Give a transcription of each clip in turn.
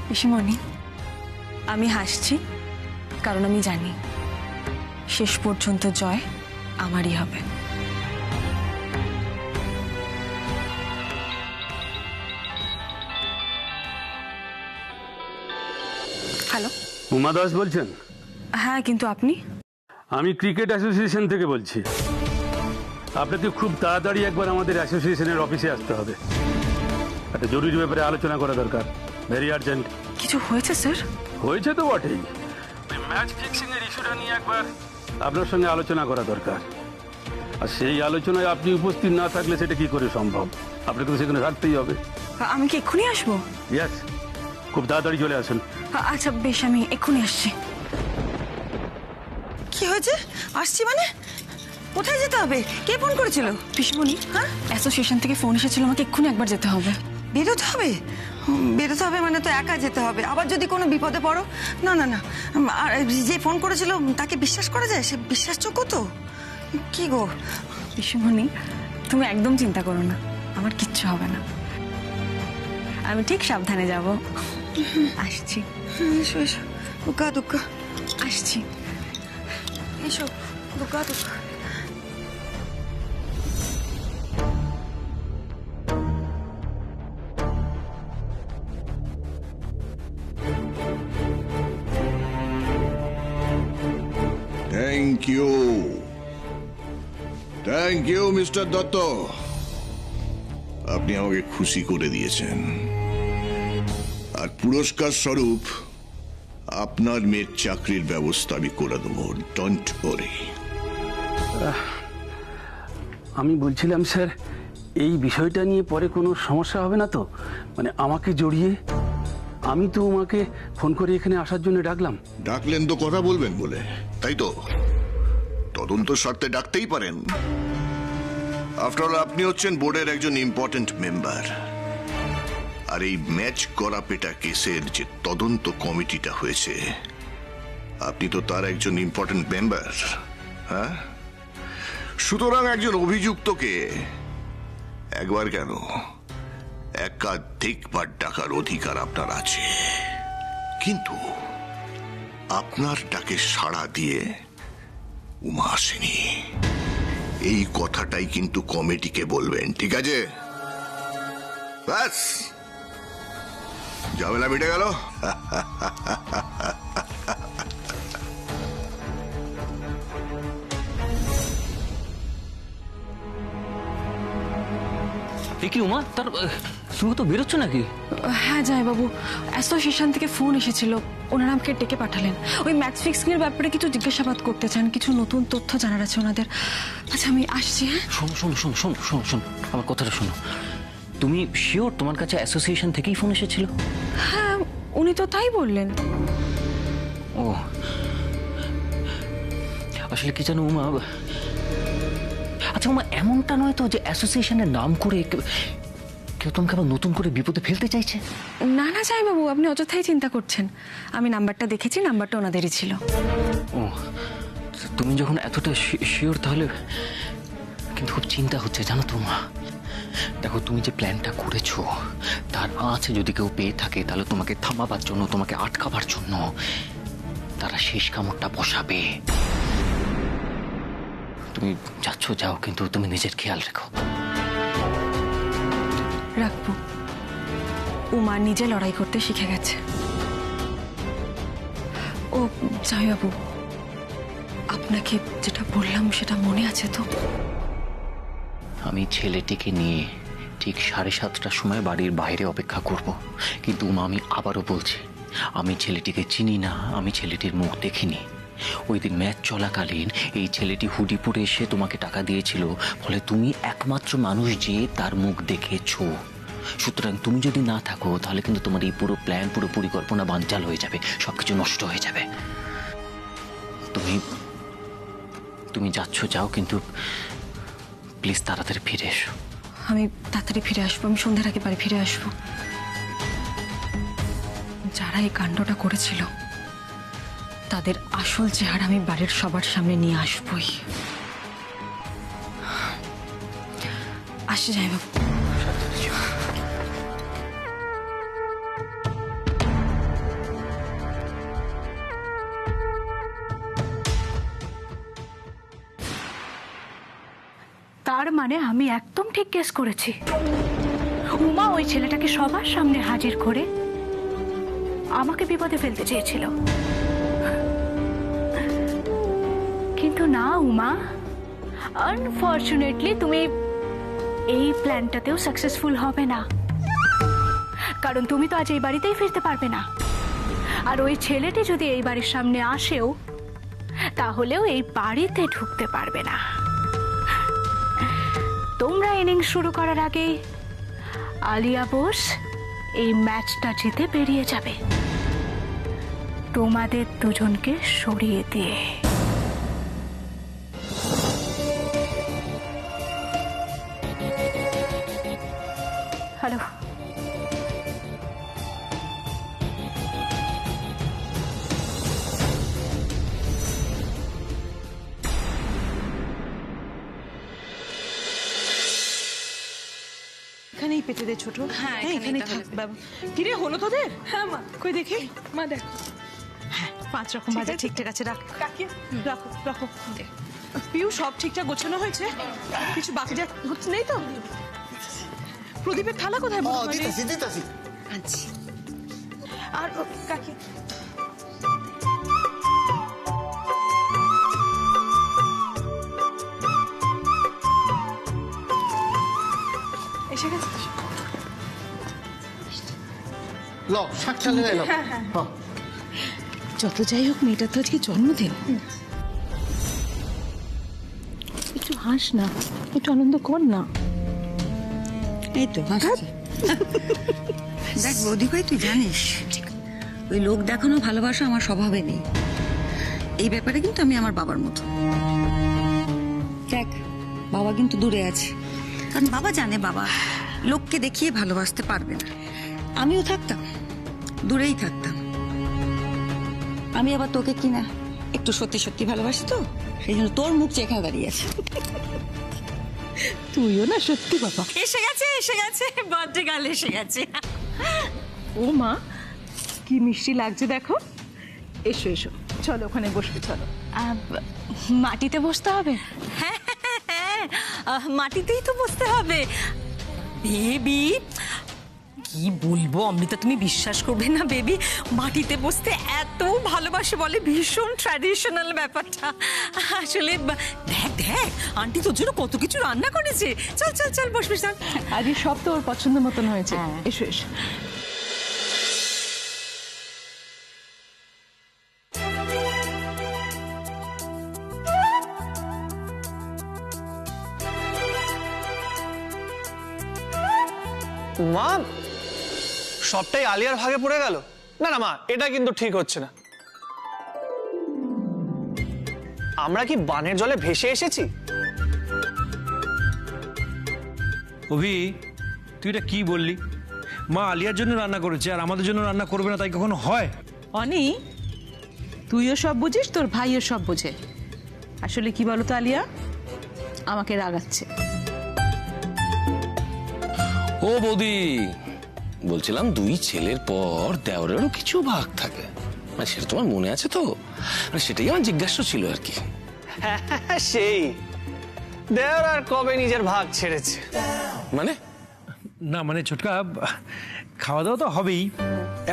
পিসিমণি, আমি হাসছি কারণ আমি জানি শেষ পর্যন্ত জয় আমারই হবে। হ্যালো, উমা দাস বলছেন? হ্যাঁ, কিন্তু আপনি? আমি ক্রিকেট অ্যাসোসিয়েশন থেকে বলছি। আপনাকে খুব তাড়াতাড়ি একবার আমাদের অ্যাসোসিয়েশনের অফিসে আসতে হবে। একটা জরুরি ব্যাপারে আলোচনা করা দরকার, ভেরি আর্জেন্ট। কিছু হয়েছে স্যার? হয়েছে তো বটেই, ম্যাচ ফিক্সিং এর ইস্যুটা নিয়ে একবার আপনার সঙ্গে আলোচনা করা দরকার। আর সেই আলোচনায় আপনি উপস্থিত না থাকলে সেটা কি করে সম্ভব? আপনাকে তো সেখানে থাকতেই হবে। আমি কি এক্ষুনি আসবো? ইয়েস, খুব তাড়াতাড়ি চলে আসুন। আচ্ছা বেশ, আমি এক্ষুনি আসছি। কি হয়েছে? আসছি মানে? কোথায় যেতে হবে? কে ফোন করেছিল? পিসিমণি, হ্যাঁ? অ্যাসোসিয়েশন থেকে ফোন এসেছিল, আমাকে এক্ষুনি একবার যেতে হবে। বেরোতে হবে? বেরোতে হবে মানে তো একা যেতে হবে, আবার যদি কোনো বিপদে পড়ো? না না না, আর যে ফোন করেছিল তাকে বিশ্বাস করা যায়? সে বিশ্বাসযোগ্য তো? কি গো পিসিমণি, তুমি একদম চিন্তা করো না, আমার কিচ্ছু হবে না। আমি ঠিক সাবধানে যাব। আসছি। এসো এসো, দুঃখা দুঃখা, আসছি। এসো দুঃখা দুঃখা। থ্যাংক ইউ মিস্টার দত্ত, আপনি আমাকে খুশি করে দিয়েছেন। আর পুরস্কার স্বরূপ আপনার মেয়ের চাকরির ব্যবস্থা আমি করে দেবো, ডোন্ট ওয়ারি। আমি বলছিলাম স্যার, এই বিষয়টা নিয়ে পরে কোনো সমস্যা হবে না তো? মানে আমাকে জড়িয়ে, আমি তো উমাকে ফোন করে এখানে আসার জন্য ডাকলাম। ডাকলেন তো কথা বলবেন বলে, তাই তো? তদন্ত স্বার্থে ডাকতেই পারেন। আফটার অল আপনি হচ্ছেন বোর্ডের একজন ইম্পর্টেন্ট মেম্বার। আর এই ম্যাচ করা পেটা কেসের যে তদন্ত কমিটিটা হয়েছে, আপনি তো তার একজন ইম্পর্টেন্ট মেম্বার। হ্যাঁ, সুতরাং একজন অভিযুক্তকে একবার কেন একাধিকবার ডাকার অধিকার আপনার আছে। কিন্তু আপনার ডাকে সাড়া দিয়ে উমা আসেনি, এই কথাটাই কিন্তু কমিটিকে বলবেন, ঠিক আছে? ব্যাস, ঝামেলা মিটে গেল। কি উমা, তার তুমি তো বেরোচ্ছ নাকি? হ্যাঁ জয়বাবু, অ্যাসোসিয়েশন থেকে ফোন এসেছিল, ওনারা আমাকে ডেকে পাঠালেন। ওই ম্যাচ ফিক্সিং এর ব্যাপারে কিছু জিজ্ঞাসাবাদ করতে চান, কিছু নতুন তথ্য জানার আছে ওনাদের। আচ্ছা আমি আসছি। হ্যাঁ, শোনো শোনো শোনো শোনো শোনো শোনো আমার কথাটা শোনো। তুমি শিওর তোমার কাছে অ্যাসোসিয়েশন থেকেই ফোন এসেছিল? হ্যাঁ, উনি তো তাই বললেন। ও আসলে কি জানো উমা, আচ্ছা উমা, এমনটা নয় তো যে অ্যাসোসিয়েশনের নাম করে কেউ তোমাকে আবার নতুন করে বিপদে ফেলতে চাইছে? না না জয়বাবু, আপনি অযথাই চিন্তা করছেন। আমি নাম্বারটা দেখেছি, নাম্বারটা ওনাদেরই ছিল। ও, তুমি যখন এতটা শিওর তাহলে কিন্তু খুব চিন্তা হচ্ছে জানো তো মা। দেখো, তুমি যে প্ল্যানটা করেছো তার আছে যদি কেউ পেয়ে থাকে, তাহলে তোমাকে থামাবার জন্য, তোমাকে আটকাবার জন্য তারা শেষ কামড়টা বসাবে। তুমি যাচ্ছ যাও, কিন্তু তুমি নিজের খেয়াল রেখো। রাখবো। উমা নিজে লড়াই করতে শিখে গেছে। ও জয়বাবু, আপনাকে যেটা বললাম সেটা মনে আছে তো? আমি ছেলেটিকে নিয়ে ঠিক 7:30টার সময় বাড়ির বাইরে অপেক্ষা করব। কিন্তু উমা, আমি আবারও বলছি, আমি ছেলেটিকে চিনি না, আমি ছেলেটির মুখ দেখিনি। ওই দিন ম্যাচ চলাকালীন এই ছেলেটি হুডি পরে এসে তোমাকে টাকা দিয়েছিল, ফলে তুমি একমাত্র মানুষ যে তার মুখ দেখেছো। সুতরাং তুমি যদি না থাকো তাহলে কিন্তু তোমার এই পুরো প্ল্যান, পুরো পরিকল্পনা বানচাল হয়ে যাবে, সবকিছু নষ্ট হয়ে যাবে। তুমি যাচ্ছ যাও, কিন্তু প্লিজ তাড়াতাড়ি ফিরে এসো। আমি তাড়াতাড়ি ফিরে আসবো, আমি সন্ধ্যার আগে বাড়ি ফিরে আসবো। যারা এই কাণ্ডটা করেছিল তাদের আসল চেহারা আমি বাড়ির সবার সামনে নিয়ে আসবই। আসি জয়বাবু। তার মানে আমি একদম ঠিক গেস করেছি। উমা ওই ছেলেটাকে সবার সামনে হাজির করে আমাকে বিপদে ফেলতে চেয়েছিল, কিন্তু না উমা, আনফরচুনেটলি তুমি এই প্ল্যানটাতেও সাকসেসফুল হবে না, কারণ তুমি তো আজ এই বাড়িতেই ফিরতে পারবে না। আর ওই ছেলেটি যদি এই বাড়ির সামনে আসেও, তাহলেও এই বাড়িতে ঢুকতে পারবে না। তোমরা ইনিংস শুরু করার আগেই আলিয়া বোস এই ম্যাচটা জিতে বেরিয়ে যাবে, তোমাদের দুজনকে সরিয়ে দিয়ে। হ্যালো, এখানেই পেতে দে ছোট। হ্যাঁ এখানেই থাক বাবা। কিরে হলো তোদের? হ্যাঁ মা। কই দেখি মা, দেখো। হ্যাঁ 5 রকম ভাজা ঠিকঠাক আছে, রাখ কাকি, রাখো রাখো। পিউ সব ঠিকঠাক গোছানো হয়েছে? কিছু বাকি যা নেই তো? প্রদীপের থালা কোথায়? আচ্ছা আর কাকি এসে গেছে। যত যাই হোক মেয়েটার তো আজকে জন্মদিন, একটু হাস না, একটু আনন্দ কর না। এই তো হাসছে। দেখ বৌদি ভাই, তুই জানিস ওই লোক দেখানো ভালোবাসা আমার স্বভাবে নেই। এই ব্যাপারে কিন্তু আমি আমার বাবার মতো। দেখ বাবা কিন্তু দূরে আছে, কারণ বাবা জানে বাবা লোককে দেখিয়ে ভালোবাসতে পারবে না। আমিও থাকতাম, দূরেই থাকতাম। আমি আবার তোকে কিনা একটু সত্যি সত্যি ভালোবাসি, তো সেই জন্য তোর মুখ চেখা দাঁড়িয়ে আছে। তুইও না সত্যি বাবা। এসে গেছে বার্থডে গার্ল এসে গেছে। ও মা, কি মিষ্টি লাগছে দেখো। এসো এসো, চলো ওখানে বসবে, চলো। মাটিতে বসতে হবে? হ্যাঁ, মাটিতেই তো বসতে হবে বেবি। কি বলবো অমৃতা, তুমি বিশ্বাস করবে না বেবি, মাটিতে বসতে এত ভালোবাসে বলে, ভীষণ ট্র্যাডিশনাল ব্যাপারটা। আসলে দেখ দেখ আন্টি তোর জন্য কত কিছু রান্না করেছে। চল চল চল বসবে, চল। আজ সব তো ওর পছন্দ মতন হয়েছে। এসো এসো। মা, সবটাই আলিয়ার ভাগে পড়ে গেল। না না মা, এটা কিন্তু ঠিক হচ্ছে না। আমরা কি বানের জলে ভেসে এসেছি? অভি, তুই এটা কি বললি? মা আলিয়ার জন্য রান্না করেছে আর আমাদের জন্য রান্না করবে না, তাই কখনো হয়? অনি, তুইও সব বুঝিস, তোর ভাইও সব বোঝে। আসলে কি বলতো আলিয়া, আমাকে রাগাচ্ছে। ও বৌদি, বলছিলাম দুই ছেলের পর দেওরেরও কিছু ভাগ থাকে, মানে সেটা তোমার মনে আছে তো? মানে সেটাই আমার জিজ্ঞাসা ছিল আর কি। সেই দেওর আর কবে নিজের ভাগ ছেড়েছে? মানে না মানে ছোটকা, খাওয়া দাওয়া তো হবেই,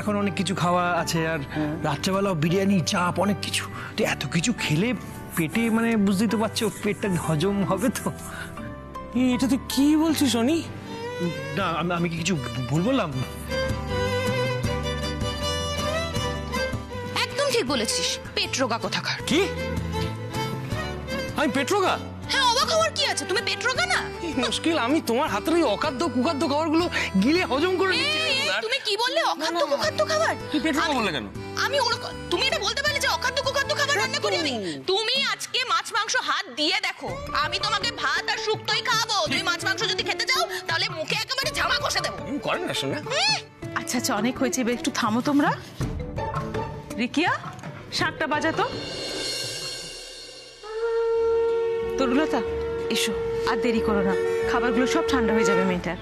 এখন অনেক কিছু খাওয়া আছে, আর রাত্রেবেলাও বিরিয়ানি, চাপ, অনেক কিছু। তো এত কিছু খেলে পেটে, মানে বুঝতেই তো পারছো, পেটটা হজম হবে তো। এটা তুই কি বলছিস অনি? না আমি কি কিছু ভুল বললাম? একদম ঠিক বলেছিস, পেট রোগা কোথাকার। কি? আমি পেট রোগা? হ্যাঁ, অবাক হওয়ার কি আছে, তুমি পেট রোগা না? মুশকিল, আমি তোমার হাতের ওই অখাদ্য কুখাদ্য খাবারগুলো গিলে হজম করে নিচ্ছি। তুমি কি বললে? অখাদ্য কুখাদ্য খাবার? তুই পেট রোগা বললে কেন? আমি তুমি এটা বলতে পারলে যে অখাদ্য কুখাদ্য খাবার রান্না করি আমি? তুমি আজকে মাছ মাংস হাত দিয়ে দেখো, আমি তোমাকে ভাত আর শুক্তোই খাওয়াবো। তুমি মাছ মাংস যদি খেতে চাও তাহলে মুখে একেবারে জামা কষে দেবো। করেন না শোনা। আচ্ছা আচ্ছা, অনেক হয়েছে, এবার একটু থামো তোমরা। রিকিয়া, শাকটা বাজাতো। তরুলতা, এসো, আর দেরি করো না, খাবারগুলো সব ঠান্ডা হয়ে যাবে মেয়েটার।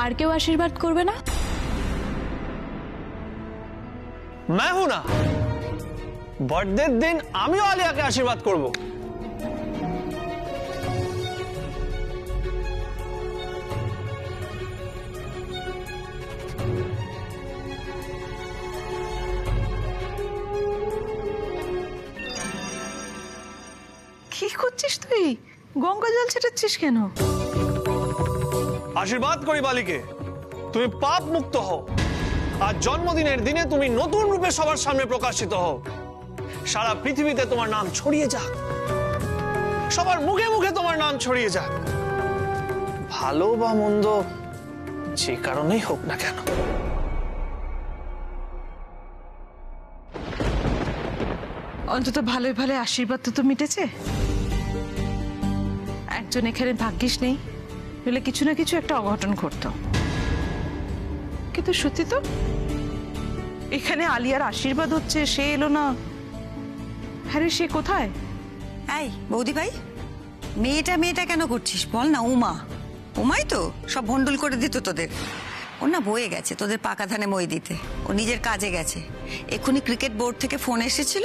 আর কেউ আশীর্বাদ করবে না? मैं हूं ना, बर्थडे दिन আমিও আলিয়াকে আশীর্বাদ করব। কি করছিস তুই? গঙ্গা জল ছেটাচ্ছিস কেন? আশীর্বাদ করি বালিকে, তুমি পাপ মুক্ত হও, আর জন্মদিনের দিনে তুমি নতুন রূপে সবার সামনে প্রকাশিত হও। সারা পৃথিবীতে তোমার নাম ছড়িয়ে যাক, সবার মুখে মুখে তোমার নাম ছড়িয়ে যাক, ভালো বা মন্দ যে কারণেই হোক না কেন। অন্তত ভালোই ভালো আশীর্বাদ তো মিটেছে। একজন এখানে ভাগ্যিস নেই, হলে কিছু না কিছু একটা অঘটন ঘটতো। কিন্তু সত্যি তো, এখানে আলিয়ার আশীর্বাদ হচ্ছে, সে এলো না। হ্যাঁ রে, সে কোথায়? এই বৌদি ভাই, মেয়েটা কেন করছিস বল না? উমাই তো সব ভন্ডুল করে দিত তোদের। ও না বয়ে গেছে তোদের পাকা ধানে মই দিতে, ও নিজের কাজে গেছে। এক্ষুনি ক্রিকেট বোর্ড থেকে ফোন এসেছিল,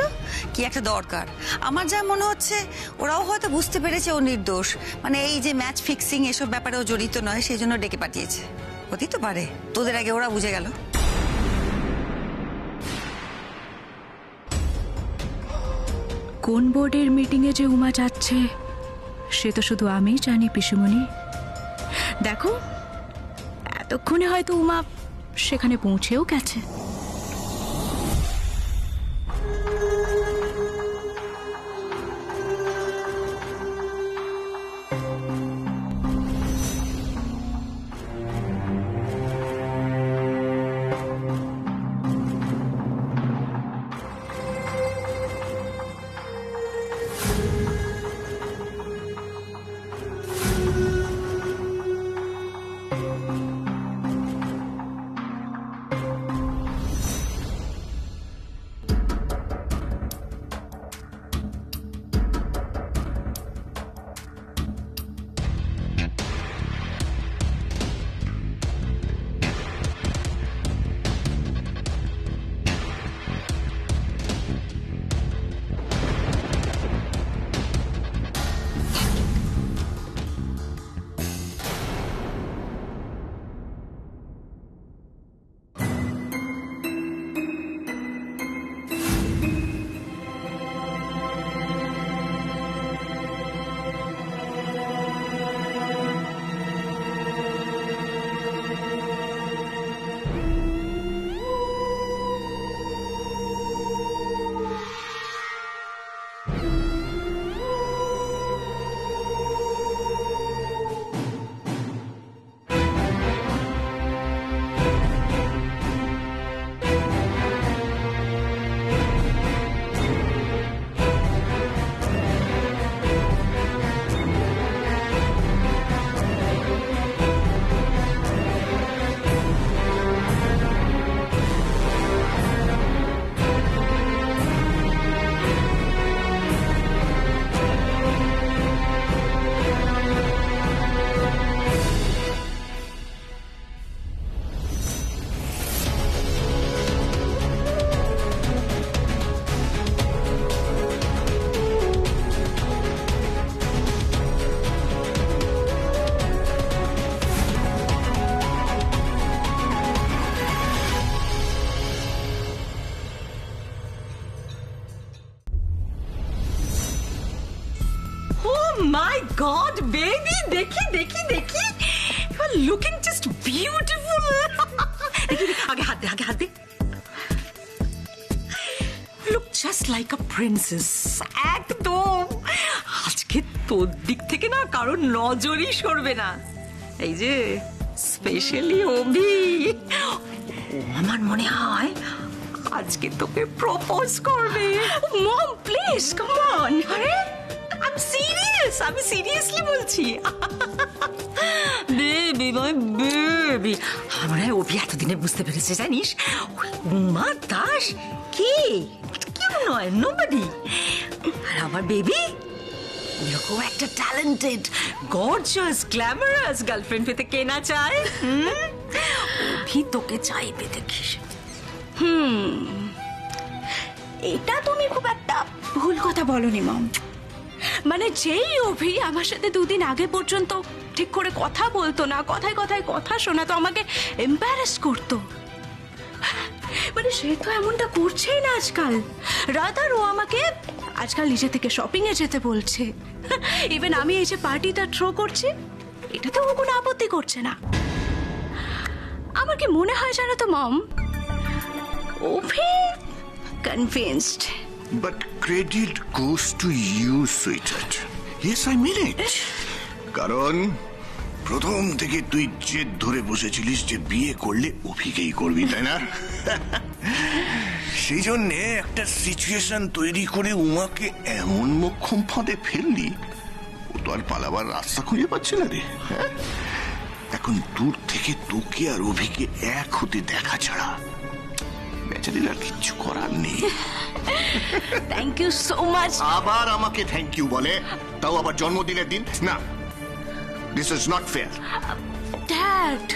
কি একটা দরকার। আমার যা মনে হচ্ছে ওরাও হয়তো বুঝতে পেরেছে ও নির্দোষ, মানে এই যে ম্যাচ ফিক্সিং এসব ব্যাপারে ও জড়িত নয়, সেই জন্য ডেকে পাঠিয়েছে। হতেই তো পারে তোদের আগে ওরা বুঝে গেল। কোন বোর্ডের মিটিংয়ে যে উমা যাচ্ছে সে তো শুধু আমিই জানি পিসিমণি। দেখো, এতক্ষণে হয়তো উমা সেখানে পৌঁছেও গেছে। My God, baby, देखी, you are looking just beautiful. देखी, आगे हाथ दे. Look just like a princess. একদম আজকে তোর দিক থেকে না কারণ নজরই সরবে না। এই যে স্পেশালি অভি, আমার মনে হয় আজকে তোকে প্রপোজ করবে। Mom please come on. আরে আমি সিরিয়াসলি বলছি। বেবি মাই বেবি, আমার অভি এতদিনে বুঝতে পেরেছে জানিস, উমা দাস কে, কেউ নয়, নোবডি। আর আমার বেবি এরকম একটা ট্যালেন্টেড গর্জিয়াস গ্ল্যামারাস গার্লফ্রেন্ড পেতে কে না চায়? অভি তোকে চাইবে দেখিস। এটা তুমি খুব একটা ভুল কথা বলনি মম। মানে যেই অভি আমার সাথে দুদিন আগে পর্যন্ত ঠিক করে কথা বলতো না, কথায় কথায় কথা শোনাতো, আমাকে এম্বারাস করতো, মানে সে তো এমনটা করছেই না আজকাল। রাদার ও আমাকে আজকাল নিজে থেকে শপিং এ যেতে বলছে। ইভেন আমি এই যে পার্টিটা থ্রো করছি এটাতে ও কোনো আপত্তি করছে না। আমার কি মনে হয় জানো তো মম, অভি convinced. But credit goes to you, sweetheart. Yes, I mean it. কারণ প্রথম থেকে তুই জেদ ধরে বসেছিলিস যে বিয়ে করলে অভিকেই করবি, তাই না? সেই জন্যে একটা সিচুয়েশন তৈরি করে উমাকে এমন মোক্ষম ফাঁদে ফেললি, ও তো আর পালাবার রাস্তা খুঁজে পাচ্ছে না রে। হ্যাঁ? এখন দূর থেকে তোকে আর অভিকে এক হতে দেখা ছাড়া বেচারির আর কিচ্ছু করার নেই। Thank you so much. আবার আমাকে থ্যাংক ইউ বলে, তাও আবার জন্মদিনের দিন? না, this is not fair. Dad,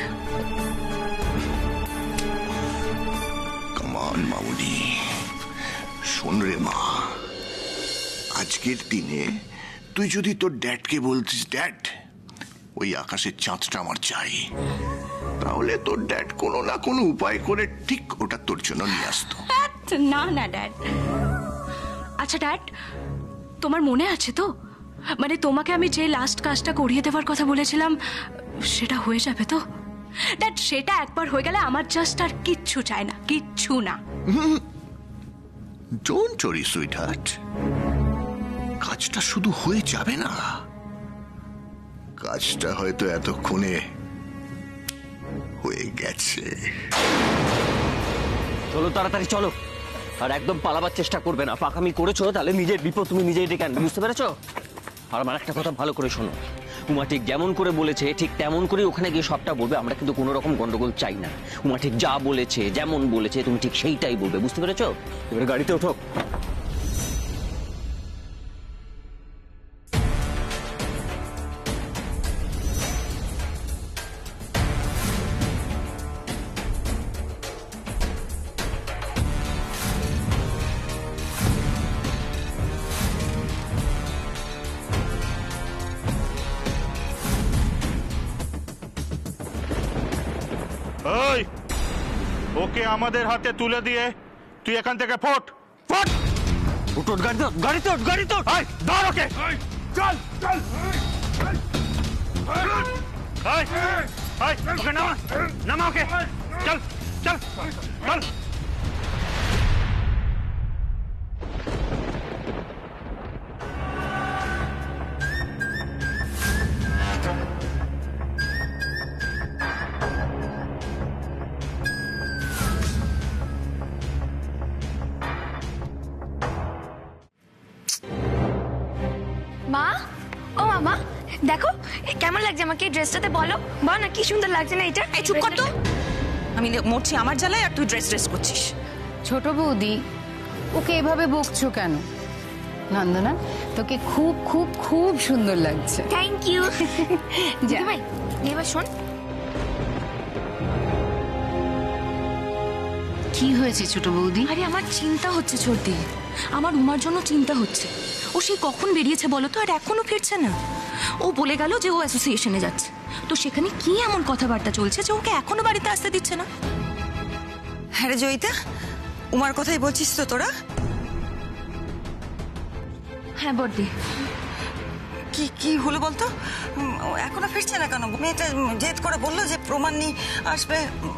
come on মামুনি, শোন রে মা, আজকের দিনে তুই যদি তোর ড্যাডকে বলতিস, ড্যাড ওই আকাশের চাঁদটা আমার চাই, তাহলে তোর ড্যাড কোনো না কোনো উপায় করে ঠিক ওটা তোর জন্য নিয়ে আসতো। না না ড্যাড। আচ্ছা ড্যাড, তোমার মনে আছে তো, মানে তোমাকে আমি যে লাস্ট কাজটা করিয়ে দেওয়ার কথা বলেছিলাম সেটা হয়ে যাবে তো? ড্যাড সেটা একবার হয়ে গেলে আমার জাস্ট আর কিচ্ছু চাই না, কিচ্ছু না। ডোন্ট ওয়ারি সুইটহার্ট, কাজটা শুধু হয়ে যাবে না, কাজটা হয়তো এতক্ষণে হয়ে গেছে। চলো তাড়াতাড়ি চলো, আর একদম পালাবার চেষ্টা করবে না। পাকামি করেছো তাহলে নিজের বিপদ তুমি নিজেই ডেকে আনবে, বুঝতে পেরেছো? আর আমার একটা কথা ভালো করে শোনো, উমা ঠিক যেমন করে বলেছে ঠিক তেমন করে ওখানে গিয়ে সবটা বলবে। আমরা কিন্তু কোনো রকম গন্ডগোল চাই না। উমা ঠিক যা বলেছে যেমন বলেছে তুমি ঠিক সেইটাই বলবে, বুঝতে পেরেছো? এবারে গাড়িতে ওঠো। ওই ওকে আমাদের হাতে তুলে দিয়ে তুই এখান থেকে ফট ফট। উঠো, গাড়িতে ওঠ, গাড়িতে ওঠ, গাড়িতে ওঠ। আয় ধর ওকে, চল চল। আয় আয় ওকে নামা, নামা ওকে, চল চল চল। মা, ও মামা দেখো কেমন লাগছে আমাকে এই ড্রেসটাতে, বলো বল না কি সুন্দর লাগছে না এটা? এই চুপ কর তো, আমি মরছি আমার জ্বালায় আর তুই ড্রেস করছিস। ছোট বৌদি, ওকে এভাবে বকছো কেন? নন্দনা, তোকে খুব খুব খুব সুন্দর লাগছে। Thank you. যা ভাই এবার শোন। কি হয়েছে ছোট বৌদি? আরে আমার চিন্তা হচ্ছে চলতে, আমার উমার জন্য চিন্তা হচ্ছে। ও সেই কখন বেরিয়েছে বলো তো, আর এখনো ফিরছে না। ও বলে গেল যে ও অ্যাসোসিয়েশনে যাচ্ছে, তো সেখানে কি এমন কথাবার্তা চলছে যে ওকে এখনো বাড়িতে আসতে দিচ্ছে না? হ্যাঁ রে জয়িতা, উমার কথাই বলছিস তো তোরা? হ্যাঁ বড়দি। কি কি হলো বলতো? ও এখনো ফিরছে না কেন? মেয়েটা জেদ করে বললো যে প্রমাণ নিয়ে আসবে।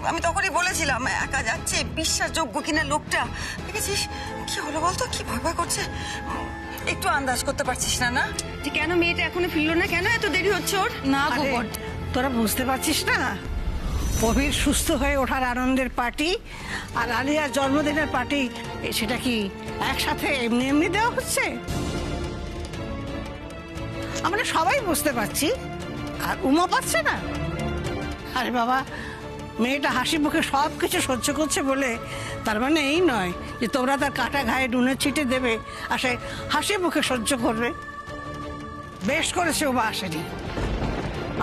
আমি তখনই বলেছিলাম একা যাচ্ছে, বিশ্বাসযোগ্য কিনা লোকটা। দেখেছিস কি হলো বলতো? কি ভয় ভয় করছে, একটু আন্দাজ করতে পারছিস না? না যে কেন মেয়েটা এখনো ফিরলো না, কেন এত দেরি হচ্ছে ওর? না গো বড়দি, তোরা বুঝতে পারছিস না? অভির সুস্থ হয়ে ওঠার আনন্দের পার্টি আর আলিয়ার জন্মদিনের পার্টি, সেটা কি একসাথে এমনি এমনি দেওয়া হচ্ছে? আমরা সবাই বুঝতে পারছি, আর উমা পাচ্ছে না। আরে বাবা, মেয়েটা হাসি মুখে সব কিছু সহ্য করছে বলে তার মানে এই নয় যে তোমরা তার কাটা ঘায়ে নুনের ছিটে দেবে আর সে হাসি মুখে সহ্য করবে। বেশ করেছে উমা আসেনি।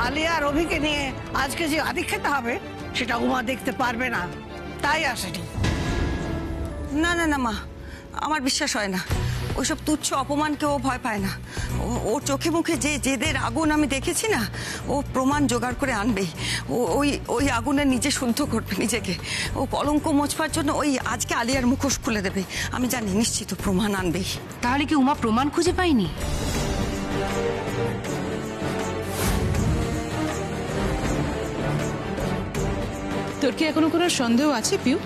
আলিয়া আর অভিকে নিয়ে আজকে যে আদি খেতে হবে সেটা উমা দেখতে পারবে না, তাই আসেনি। না না না মা, আমার বিশ্বাস হয় না। ওইসব তুচ্ছ অপমানকে ও ভয় পায় না। ওর চোখে মুখে যে জেদের আগুন আমি দেখেছি না, ও প্রমাণ জোগাড় করে আনবেই। ওই ওই আগুনে নিজে শুদ্ধ করবে নিজেকে। ও কলঙ্ক মোছবার জন্য ওই আজকে আলিয়ার মুখোশ খুলে দেবে। আমি জানি নিশ্চিত প্রমাণ আনবেই। তাহলে কি উমা প্রমাণ খুঁজে পায়নি? তোর কি এখনো কোনো সন্দেহ আছে পিউ?